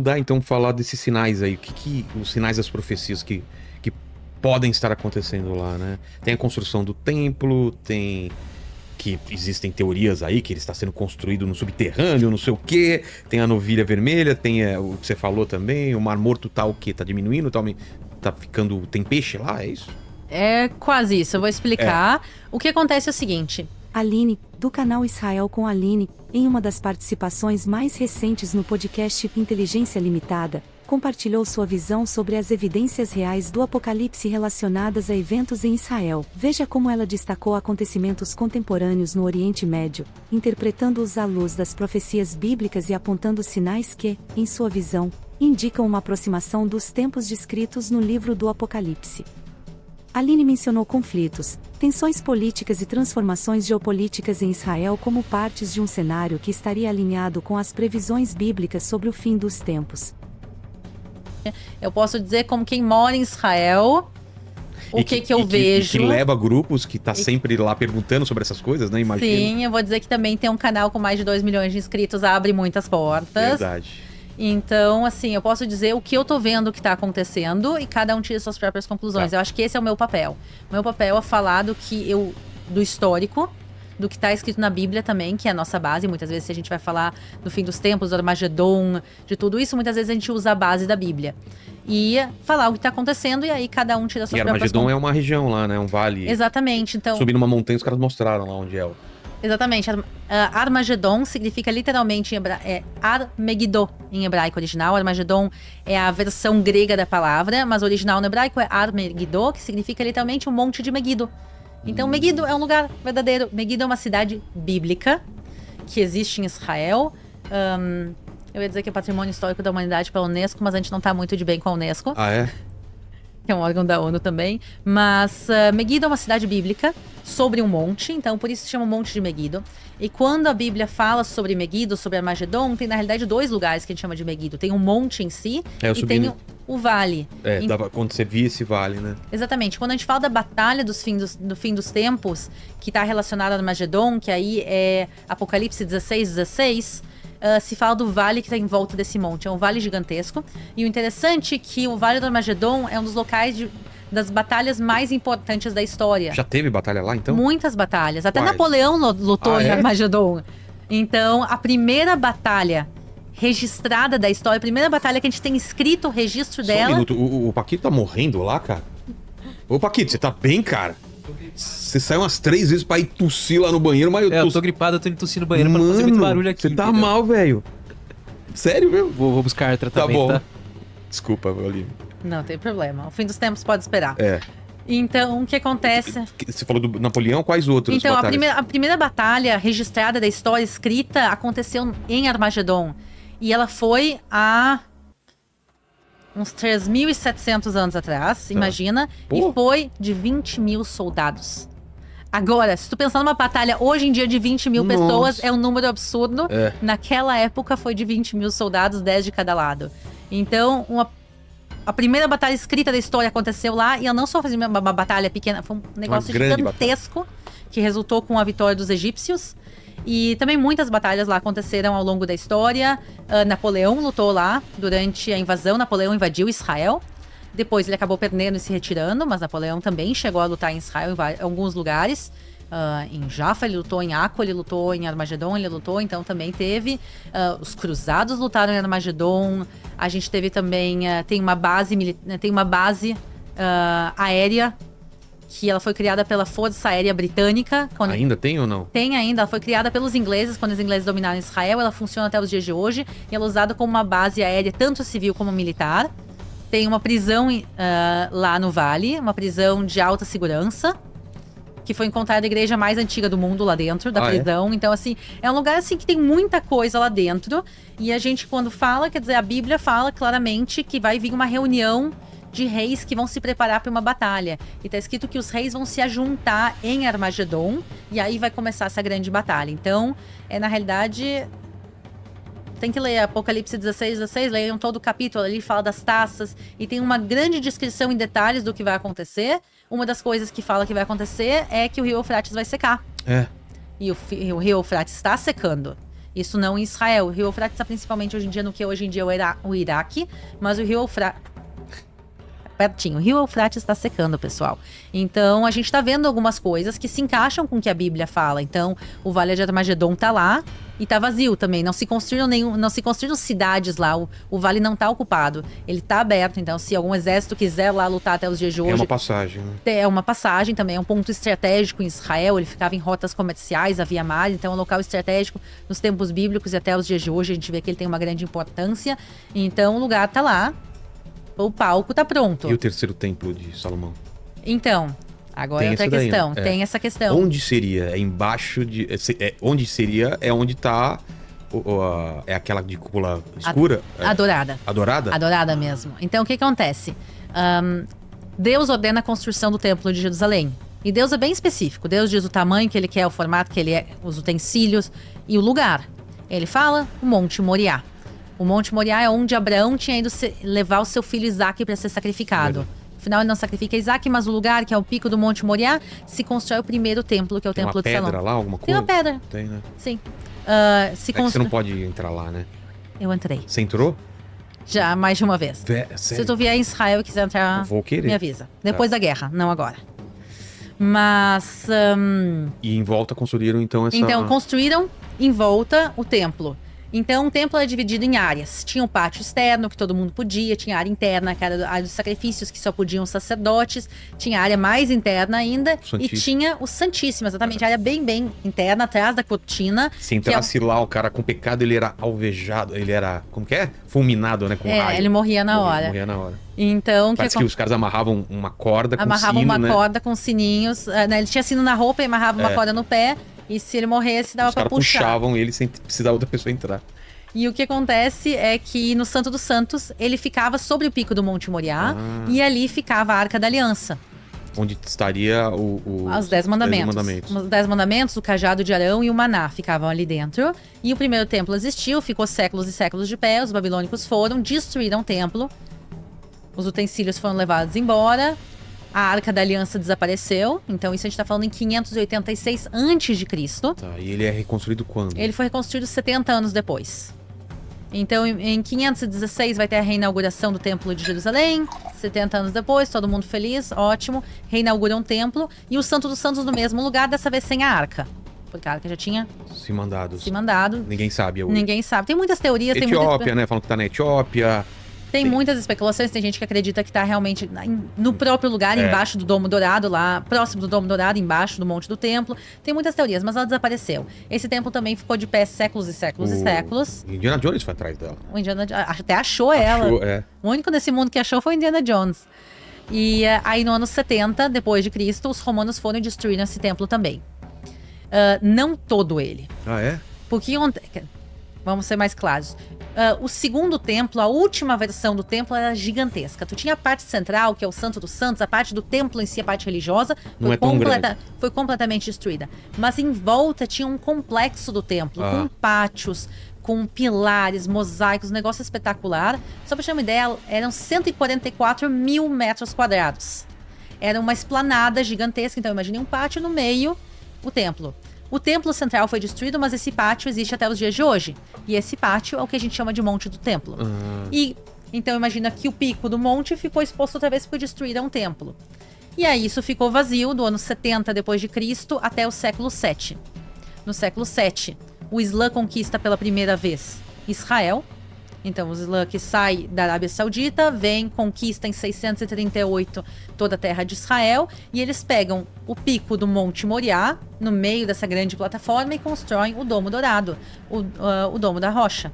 Dá então falar desses sinais aí, os sinais das profecias que podem estar acontecendo lá, né? Tem a construção do templo, tem que existem teorias aí que ele está sendo construído no subterrâneo, não sei o quê, tem a novilha vermelha, tem o que você falou também, o Mar Morto tá o quê? Tá diminuindo, tá ficando, tem peixe lá, é isso? É quase isso, eu vou explicar. O que acontece é o seguinte. Aline, do canal Israel com Aline, em uma das participações mais recentes no podcast Inteligência Limitada, compartilhou sua visão sobre as evidências reais do Apocalipse relacionadas a eventos em Israel. Veja como ela destacou acontecimentos contemporâneos no Oriente Médio, interpretando-os à luz das profecias bíblicas e apontando sinais que, em sua visão, indicam uma aproximação dos tempos descritos no livro do Apocalipse. Aline mencionou conflitos, tensões políticas e transformações geopolíticas em Israel como partes de um cenário que estaria alinhado com as previsões bíblicas sobre o fim dos tempos. Eu posso dizer como quem mora em Israel, o que eu vejo. Que leva grupos que tá sempre lá perguntando sobre essas coisas, né? Imagina. Sim, eu vou dizer que também tem um canal com mais de 2 milhões de inscritos, abre muitas portas. Verdade. Então, assim, eu posso dizer o que eu tô vendo que tá acontecendo e cada um tira suas próprias conclusões. Tá. Eu acho que esse é o meu papel. O meu papel é falar do histórico, do que tá escrito na Bíblia também, que é a nossa base. Muitas vezes, se a gente vai falar do fim dos tempos, do Armagedon, de tudo isso, muitas vezes a gente usa a base da Bíblia. E falar o que tá acontecendo, e aí cada um tira suas próprias conclusões. E Armagedon é uma região lá, né? Um vale. Exatamente, então... Subindo uma montanha, os caras mostraram lá onde é. Exatamente. Armagedon significa literalmente Armegiddo em hebraico original. Armagedon é a versão grega da palavra, mas o original no hebraico é Armegiddo, que significa literalmente um monte de Megiddo. Então, Megiddo é um lugar verdadeiro. Megiddo é uma cidade bíblica que existe em Israel. Eu ia dizer que é patrimônio histórico da humanidade pela Unesco, mas a gente não tá muito de bem com a Unesco. Ah, é? Que é um órgão da ONU também. Mas Megiddo é uma cidade bíblica sobre um monte, então por isso se chama Monte de Megiddo. E quando a Bíblia fala sobre Megiddo, sobre Armagedon, tem na realidade 2 lugares que a gente chama de Megiddo. Tem um monte em si e tem o vale. Quando você via esse vale, né? Exatamente. Quando a gente fala da batalha do fim dos tempos, que está relacionada a Armagedon, que aí é Apocalipse 16:16, se fala do vale que está em volta desse monte. É um vale gigantesco. E o interessante é que o Vale do Armagedon é um dos locais das batalhas mais importantes da história. Já teve batalha lá, então? Muitas batalhas. Até Quais? Napoleão lutou em é? Armagedon. Então, a primeira batalha registrada da história, a primeira batalha que a gente tem escrito o registro Só dela... um minuto, o Paquito tá morrendo lá, cara? Ô, Paquito, você tá bem, cara? Você saiu umas 3 vezes pra ir tossir lá no banheiro, mas eu tô gripado, eu tô indo tossir no banheiro pra não fazer muito barulho aqui. Você tá mal, velho. Sério, meu? Vou buscar tratamento, tá bom. tá? Desculpa, Olívio. Não tem problema. O fim dos tempos pode esperar. É. Então, o que acontece... Você falou do Napoleão, quais outros Então, batalhas? a primeira batalha registrada da história escrita aconteceu em Armagedon. E ela foi há uns 3.700 anos atrás, imagina. Pô. E foi de 20 mil soldados. Agora, se tu pensar numa batalha hoje em dia de 20 mil pessoas, é um número absurdo. É. Naquela época foi de 20 mil soldados, 10 de cada lado. Então, a primeira batalha escrita da história aconteceu lá, e ela não só fez uma batalha pequena, foi um negócio gigantesco que resultou com a vitória dos egípcios. E também muitas batalhas lá aconteceram ao longo da história. Napoleão lutou lá durante a invasão. Napoleão invadiu Israel. Depois ele acabou perdendo e se retirando, mas Napoleão também chegou a lutar em Israel em alguns lugares. Em Jaffa ele lutou, em Akko ele lutou, em Armagedon ele lutou, então também teve. Os cruzados lutaram em Armagedon. A gente teve também, tem uma base aérea, que ela foi criada pela Força Aérea Britânica. Ainda tem ou não? Tem ainda, ela foi criada pelos ingleses, quando os ingleses dominaram Israel. Ela funciona até os dias de hoje, e ela é usada como uma base aérea, tanto civil como militar. Tem uma prisão lá no Vale, uma prisão de alta segurança, que foi encontrada a igreja mais antiga do mundo lá dentro da prisão. Então, assim, é um lugar assim que tem muita coisa lá dentro. E a gente, quando fala, quer dizer, a Bíblia fala claramente que vai vir uma reunião de reis que vão se preparar para uma batalha. E tá escrito que os reis vão se ajuntar em Armagedon, e aí vai começar essa grande batalha. Então, na realidade... Tem que ler Apocalipse 16:16, leiam todo o capítulo ali, fala das taças, e tem uma grande descrição em detalhes do que vai acontecer. Uma das coisas que fala que vai acontecer é que o rio Eufrates vai secar. É. E o rio Eufrates está secando. Isso não em Israel. O rio Eufrates está principalmente hoje em dia no que hoje em dia é o Iraque, mas o rio Eufrates... pertinho. O rio Eufrates está secando, pessoal. Então, a gente está vendo algumas coisas que se encaixam com o que a Bíblia fala. Então, o Vale de Armagedon tá lá e tá vazio também. Não se construíram cidades lá. O vale não tá ocupado. Ele tá aberto. Então, se algum exército quiser lá lutar até os dias de hoje... É uma passagem, né? É uma passagem também. É um ponto estratégico em Israel. Ele ficava em rotas comerciais, havia mar. Então, é um local estratégico nos tempos bíblicos e até os dias de hoje. A gente vê que ele tem uma grande importância. Então, o lugar tá lá. O palco tá pronto. E o terceiro templo de Salomão? Então, agora é outra questão. Tem essa questão. Onde seria? É embaixo de... onde seria é onde tá... é aquela de cúpula escura? Adorada. Adorada? Adorada mesmo. Então, o que acontece? Deus ordena a construção do templo de Jerusalém. E Deus é bem específico. Deus diz o tamanho que ele quer, o formato que ele é, os utensílios e o lugar. Ele fala o Monte Moriá. O Monte Moriá é onde Abraão tinha ido levar o seu filho Isaque para ser sacrificado. Afinal, ele não sacrifica Isaque, mas o lugar, que é o pico do Monte Moriá, se constrói o primeiro templo, que é o Tem Templo de Salomão. Tem uma pedra lá, alguma coisa? Tem uma pedra. Tem, né? Sim. Que você não pode entrar lá, né? Eu entrei. Você entrou? Já, mais de uma vez. Sério? Se tu vier em Israel e quiser entrar, Eu vou querer. me avisa. Depois da guerra, não agora. Mas... E em volta construíram, então, essa... Então, construíram em volta o templo. Então, o templo é dividido em áreas. Tinha o pátio externo, que todo mundo podia. Tinha a área interna, que era a área dos sacrifícios, que só podiam os sacerdotes. Tinha a área mais interna ainda. E tinha o Santíssimo, exatamente. A área bem, bem interna, atrás da cortina. Se entrasse lá, o cara com pecado, ele era alvejado. Ele era, como que é? Fulminado, né? Com raio. Ele morria na hora. Morria na hora. Então, parece que os caras amarravam uma corda com amarravam sino, uma né? corda com sininhos. Ele tinha sino na roupa e amarrava uma corda no pé. E se ele morresse, dava pra puxar. Os caras puxavam ele sem precisar outra pessoa entrar. E o que acontece é que no Santo dos Santos, ele ficava sobre o pico do Monte Moriá. E ali ficava a Arca da Aliança. Onde estaria os 10 mandamentos. Os 10 mandamentos, o cajado de Arão e o maná ficavam ali dentro. E o primeiro templo existiu, ficou séculos e séculos de pé. Os babilônicos foram, destruíram o templo. Os utensílios foram levados embora. A Arca da Aliança desapareceu. Então, isso a gente está falando em 586 a.C. Tá, e ele é reconstruído quando? Ele foi reconstruído 70 anos depois. Então, em 516 vai ter a reinauguração do Templo de Jerusalém. 70 anos depois, todo mundo feliz, ótimo. Reinaugura um templo. E o Santo dos Santos no mesmo lugar, dessa vez sem a Arca. Porque a Arca já tinha se mandado. Ninguém sabe. Ninguém sabe. Tem muitas teorias. Etiópia, né? Falam que tá na Etiópia. Tem muitas especulações, tem gente que acredita que tá realmente no próprio lugar, embaixo do Domo Dourado, lá próximo do Domo Dourado, embaixo do Monte do Templo. Tem muitas teorias, mas ela desapareceu. Esse templo também ficou de pé séculos e séculos e séculos. Indiana Jones foi atrás dela. O Indiana até achou ela. O único nesse mundo que achou foi Indiana Jones. E aí no ano 70, depois de Cristo, os romanos foram e destruíram esse templo também. Não todo ele. Ah, é? Porque vamos ser mais claros. O segundo templo, a última versão do templo era gigantesca. Tu tinha a parte central, que é o Santo dos Santos, a parte do templo em si, a parte religiosa, foi completamente destruída. Mas em volta tinha um complexo do templo, com pátios, com pilares, mosaicos, um negócio espetacular. Só pra ter uma ideia, eram 144 mil metros quadrados. Era uma esplanada gigantesca, então imagine um pátio no meio, o templo. O templo central foi destruído, mas esse pátio existe até os dias de hoje. E esse pátio é o que a gente chama de Monte do Templo. E então imagina que o pico do monte ficou exposto outra vez porque destruíram um templo. E aí isso ficou vazio do ano 70 depois de Cristo até o século 7. No século 7, o Islã conquista pela primeira vez Israel. Então, o Islã que sai da Arábia Saudita, vem, conquista em 638 toda a terra de Israel, e eles pegam o pico do Monte Moriá, no meio dessa grande plataforma, e constroem o Domo Dourado, o Domo da Rocha.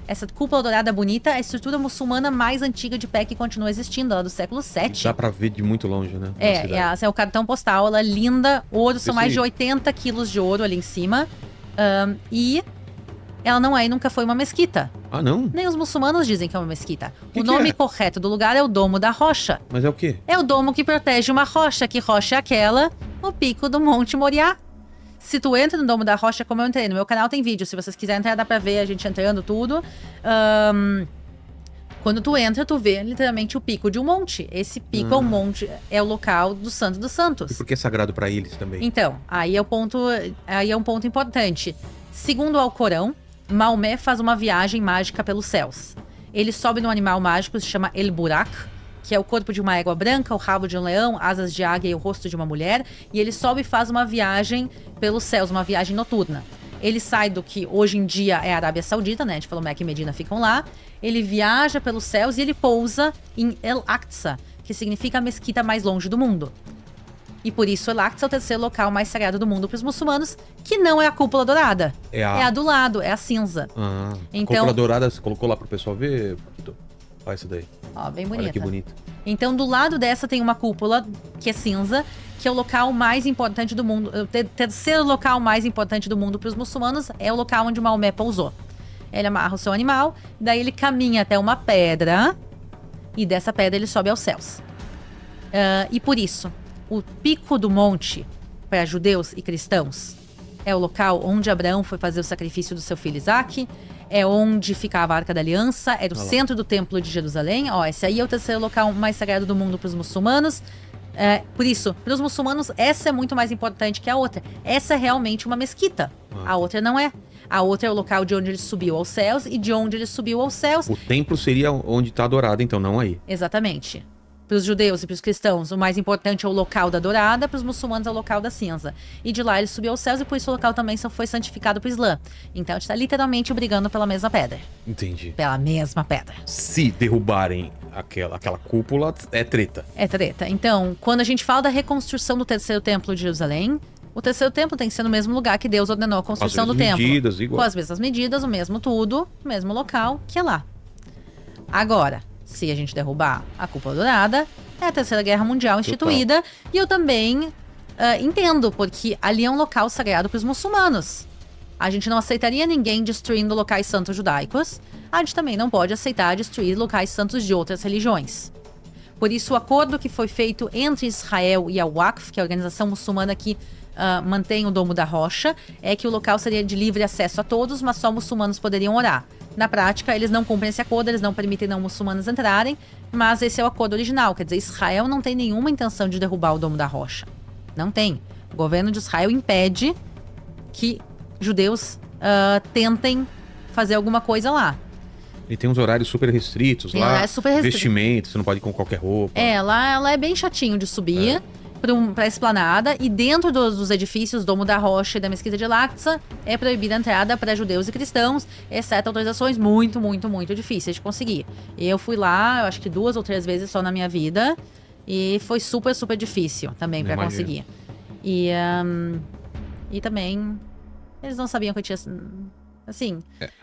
Essa cúpula dourada bonita é a estrutura muçulmana mais antiga de pé que continua existindo, ela é do século VII. Dá pra ver de muito longe, né? Essa é o cartão postal, ela é linda, ouro, são mais de 80 quilos de ouro ali em cima, e ela não é e nunca foi uma mesquita. Ah, não? Nem os muçulmanos dizem que é uma mesquita. O nome correto do lugar é o Domo da Rocha. Mas é o quê? É o domo que protege uma rocha. Que rocha é aquela? O pico do Monte Moriá. Se tu entra no Domo da Rocha, como eu entrei, no meu canal tem vídeo. Se vocês quiserem entrar, dá pra ver a gente entrando tudo. Quando tu entra, tu vê literalmente o pico de um monte. Esse pico é o monte, é o local do Santo dos Santos. E por que é sagrado pra eles também? Então, aí é um ponto importante. Segundo o Alcorão, Maomé faz uma viagem mágica pelos céus. Ele sobe num animal mágico que se chama El Burak, que é o corpo de uma égua branca, o rabo de um leão, asas de águia e o rosto de uma mulher. E ele sobe e faz uma viagem pelos céus, uma viagem noturna. Ele sai do que hoje em dia é a Arábia Saudita, né? A gente falou Meca e Medina ficam lá. Ele viaja pelos céus e ele pousa em El Aqsa, que significa a mesquita mais longe do mundo. E por isso El Aqsa é o terceiro local mais sagrado do mundo para os muçulmanos, que não é a cúpula dourada. É a do lado, é a cinza. Então, cúpula dourada, você colocou lá pro pessoal ver? Olha isso daí. Ó, bem bonita. Olha que bonito. Então, do lado dessa tem uma cúpula, que é cinza, que é o local mais importante do mundo. O terceiro local mais importante do mundo para os muçulmanos é o local onde Maomé pousou. Ele amarra o seu animal, daí ele caminha até uma pedra, e dessa pedra ele sobe aos céus. E por isso, o pico do monte, para judeus e cristãos, é o local onde Abraão foi fazer o sacrifício do seu filho Isaque, é onde ficava a Arca da Aliança, era o centro do Templo de Jerusalém. Ó, esse aí é o terceiro local mais sagrado do mundo para os muçulmanos. Por isso, para os muçulmanos, essa é muito mais importante que a outra. Essa é realmente uma mesquita. A outra não é. A outra é o local de onde ele subiu aos céus, e de onde ele subiu aos céus... O templo seria onde está adorado, então, não aí. Exatamente. Para os judeus e para os cristãos, o mais importante é o local da dourada, para os muçulmanos é o local da cinza. E de lá ele subiu aos céus, e por isso o local também só foi santificado para o Islã. Então a gente está literalmente brigando pela mesma pedra. Entendi. Pela mesma pedra. Se derrubarem aquela cúpula, é treta. É treta. Então, quando a gente fala da reconstrução do terceiro templo de Jerusalém, o terceiro templo tem que ser no mesmo lugar que Deus ordenou a construção do templo. Medidas, igual. Com as mesmas medidas, o mesmo tudo, o mesmo local que é lá. Agora, se a gente derrubar a cúpula dourada, é a Terceira Guerra Mundial instituída. Total. E eu também entendo, porque ali é um local sagrado para os muçulmanos. A gente não aceitaria ninguém destruindo locais santos judaicos. A gente também não pode aceitar destruir locais santos de outras religiões. Por isso, o acordo que foi feito entre Israel e a Waqf, que é a organização muçulmana que mantém o Domo da Rocha, é que o local seria de livre acesso a todos, mas só muçulmanos poderiam orar. Na prática, eles não cumprem esse acordo, eles não permitem não muçulmanos entrarem, mas esse é o acordo original. Quer dizer, Israel não tem nenhuma intenção de derrubar o Domo da Rocha. Não tem. O governo de Israel impede que judeus tentem fazer alguma coisa lá. E tem uns horários super restritos lá. Horários super restritos. Vestimento, você não pode ir com qualquer roupa. Lá é bem chatinho de subir. Para a esplanada, e dentro dos edifícios, Domo da Rocha e da Mesquita de Al-Aqsa, é proibida a entrada para judeus e cristãos, exceto autorizações muito, muito, muito difíceis de conseguir. Eu fui lá, eu acho que 2 ou 3 vezes só na minha vida, e foi super, super difícil também para conseguir. E também, eles não sabiam que eu tinha... Assim,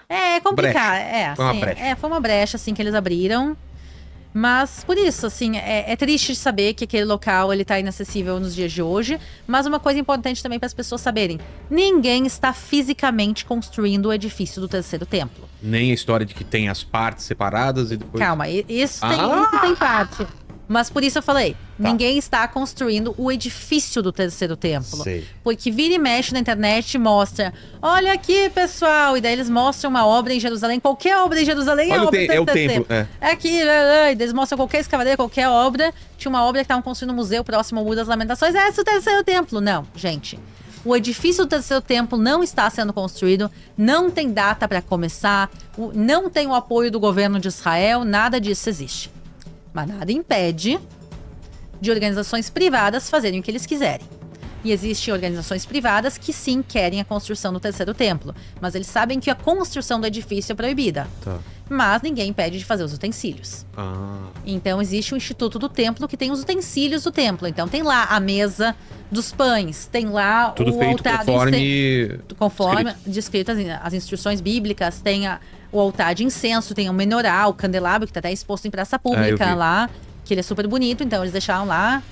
é complicado. Foi uma brecha. Foi uma brecha, assim, que eles abriram. Mas, por isso, assim, é triste saber que aquele local, ele tá inacessível nos dias de hoje. Mas uma coisa importante também para as pessoas saberem. Ninguém está fisicamente construindo o edifício do terceiro templo. Nem a história de que tem as partes separadas e depois... Calma, isso tem parte. Mas por isso eu falei, ninguém está construindo o edifício do terceiro templo. Sei. Porque vira e mexe na internet e mostra, olha aqui, pessoal, e daí eles mostram uma obra em Jerusalém, qualquer obra em Jerusalém é obra do terceiro templo. É aqui, eles mostram qualquer escavadeira, qualquer obra. Tinha uma obra que estavam construindo um museu próximo ao Muro das Lamentações, esse é o terceiro templo. Não, gente. O edifício do terceiro templo não está sendo construído, não tem data para começar, não tem o apoio do governo de Israel, nada disso existe. Mas nada impede de organizações privadas fazerem o que eles quiserem. E existem organizações privadas que sim querem a construção do terceiro templo. Mas eles sabem que a construção do edifício é proibida. Tá. Mas ninguém impede de fazer os utensílios. Então existe o Instituto do Templo que tem os utensílios do templo. Então tem lá a mesa dos pães, tem lá tudo o feito altar conforme descritas as instruções bíblicas, tem o altar de incenso, tem o menorá, o candelabro, que está até exposto em praça pública lá, que ele é super bonito, então eles deixaram lá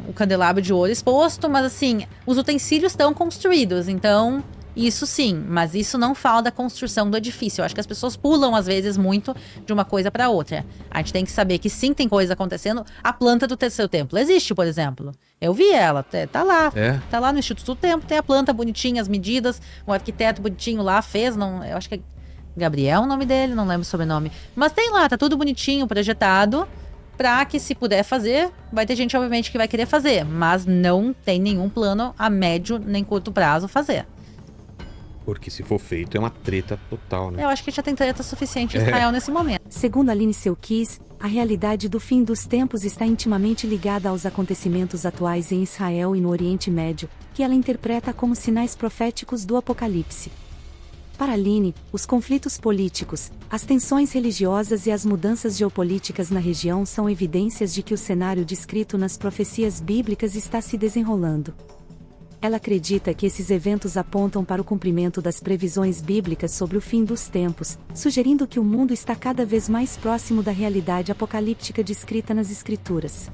o candelabro de ouro exposto, mas assim, os utensílios estão construídos, então isso sim, mas isso não fala da construção do edifício. Eu acho que as pessoas pulam às vezes muito de uma coisa para outra. A gente tem que saber que sim, tem coisa acontecendo. A planta do terceiro templo existe, por exemplo. Eu vi ela, tá lá. Tá lá no Instituto do Templo, tem a planta bonitinha, as medidas, o arquiteto bonitinho lá fez, eu acho que é Gabriel o nome dele, não lembro o sobrenome. Mas tem lá, tá tudo bonitinho, projetado, pra que se puder fazer, vai ter gente obviamente que vai querer fazer, mas não tem nenhum plano a médio nem curto prazo fazer. Porque se for feito, é uma treta total, né? Eu acho que já tem treta suficiente em Israel nesse momento. Segundo Aline Selkis, a realidade do fim dos tempos está intimamente ligada aos acontecimentos atuais em Israel e no Oriente Médio, que ela interpreta como sinais proféticos do Apocalipse. Para Aline, os conflitos políticos, as tensões religiosas e as mudanças geopolíticas na região são evidências de que o cenário descrito nas profecias bíblicas está se desenrolando. Ela acredita que esses eventos apontam para o cumprimento das previsões bíblicas sobre o fim dos tempos, sugerindo que o mundo está cada vez mais próximo da realidade apocalíptica descrita nas Escrituras.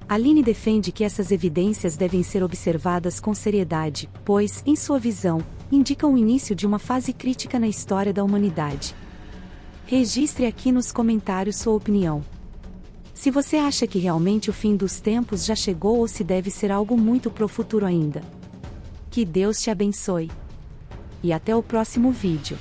Aline defende que essas evidências devem ser observadas com seriedade, pois, em sua visão, indicam o início de uma fase crítica na história da humanidade. Registre aqui nos comentários sua opinião. Se você acha que realmente o fim dos tempos já chegou ou se deve ser algo muito pro futuro ainda. Que Deus te abençoe. E até o próximo vídeo.